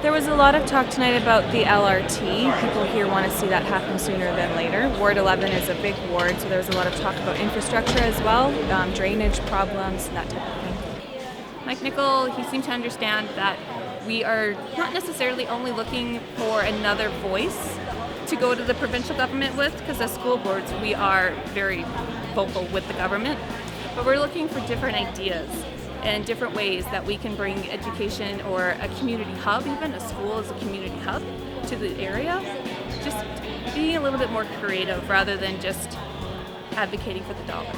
There was a lot of talk tonight about the LRT. People here want to see that happen sooner than later. Ward 11 is a big ward, so there was a lot of talk about infrastructure as well, drainage problems, that type of thing. Mike Nickel, he seemed to understand that we are not necessarily only looking for another voice to go to the provincial government with, because as school boards we are very vocal with the government, but we're looking for different ideas and different ways that we can bring education or a community hub, even a school as a community hub, to the area. Just being a little bit more creative rather than just advocating for the dollars.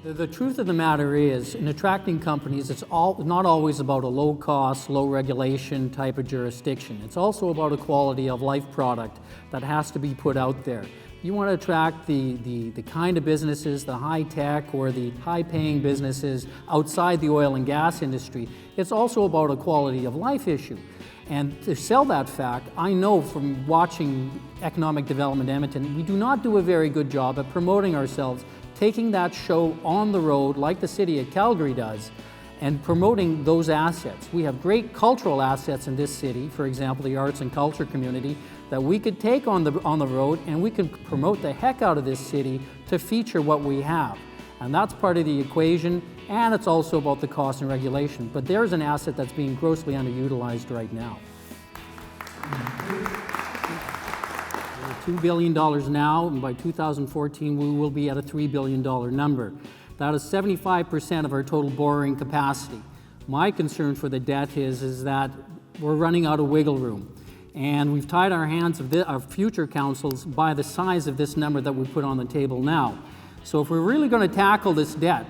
The truth of the matter is, in attracting companies, it's not always about a low-cost, low-regulation type of jurisdiction. It's also about a quality of life product that has to be put out there. You want to attract the kind of businesses, the high-tech or the high-paying businesses outside the oil and gas industry. It's also about a quality of life issue. And to sell that fact, I know from watching economic development in Edmonton, we do not do a very good job at promoting ourselves, taking that show on the road like the city of Calgary does, and promoting those assets. We have great cultural assets in this city, for example, the arts and culture community, that we could take on the road, and we can promote the heck out of this city to feature what we have. And that's part of the equation, and it's also about the cost and regulation. But there's an asset that's being grossly underutilized right now. We're $2 billion now, and by 2014 we will be at a $3 billion number. That is 75% of our total borrowing capacity. My concern for the debt is that we're running out of wiggle room. And we've tied our hands of our future councils by the size of this number that we put on the table now. So if we're really going to tackle this debt,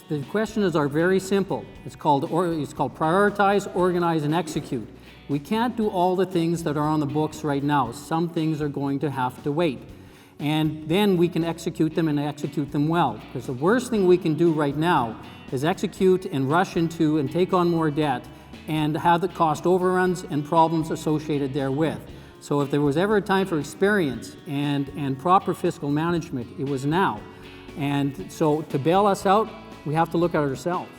the questions are very simple. It's called prioritize, organize, and execute. We can't do all the things that are on the books right now. Some things are going to have to wait. And then we can execute them and execute them well. Because the worst thing we can do right now is execute and rush into and take on more debt and have the cost overruns and problems associated therewith. So if there was ever a time for experience and proper fiscal management, it was now. And so to bail us out, we have to look at ourselves.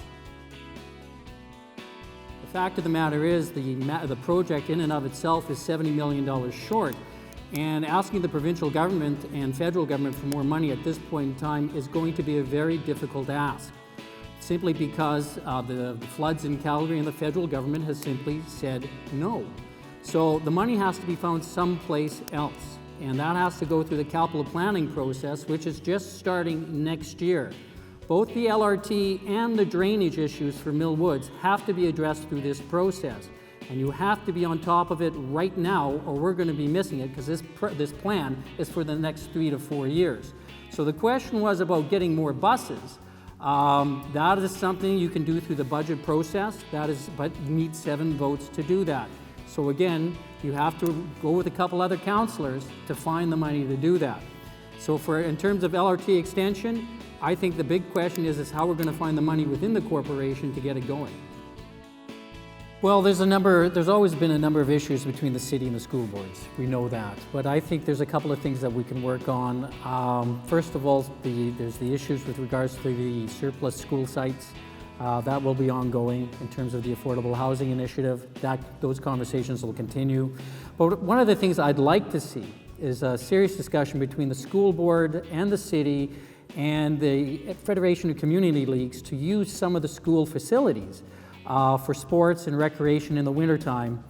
The fact of the matter is the project in and of itself is $70 million short. And asking the provincial government and federal government for more money at this point in time is going to be a very difficult ask, simply because the floods in Calgary and the federal government has simply said no. So the money has to be found someplace else, and that has to go through the capital planning process, which is just starting next year. Both the LRT and the drainage issues for Mill Woods have to be addressed through this process. And you have to be on top of it right now, or we're going to be missing it, because this plan is for the next 3 to 4 years. So the question was about getting more buses. That is something you can do through the budget process. But you need 7 votes to do that. So again, you have to go with a couple other councillors to find the money to do that. So in terms of LRT extension, I think the big question is how we're going to find the money within the corporation to get it going. Well, there's always been a number of issues between the city and the school boards. We know that. But I think there's a couple of things that we can work on. First of all, there's the issues with regards to the surplus school sites. That will be ongoing in terms of the affordable housing initiative. Those conversations will continue. But one of the things I'd like to see is a serious discussion between the school board and the city and the Federation of Community Leagues to use some of the school facilities for sports and recreation in the wintertime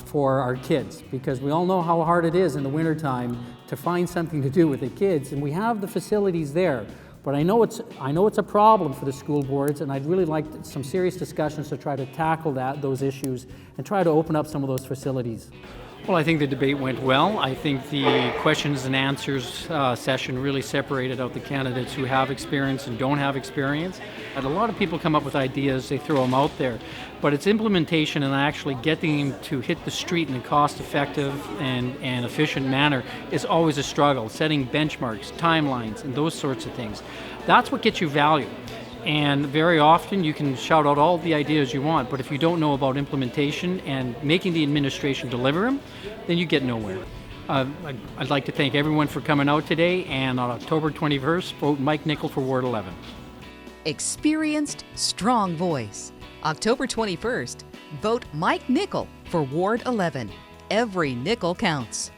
for our kids, because we all know how hard it is in the wintertime to find something to do with the kids, and we have the facilities there. But I know it's a problem for the school boards, and I'd really like some serious discussions to try to tackle those issues and try to open up some of those facilities. Well, I think the debate went well. I think the questions and answers session really separated out the candidates who have experience and don't have experience. And a lot of people come up with ideas, they throw them out there. But it's implementation and actually getting them to hit the street in a cost-effective and efficient manner is always a struggle. Setting benchmarks, timelines, and those sorts of things. That's what gets you value. And very often you can shout out all the ideas you want, but if you don't know about implementation and making the administration deliver them, then you get nowhere. I'd like to thank everyone for coming out today, and on October 21st, vote Mike Nickel for Ward 11. Experienced, strong voice. October 21st, vote Mike Nickel for Ward 11. Every nickel counts.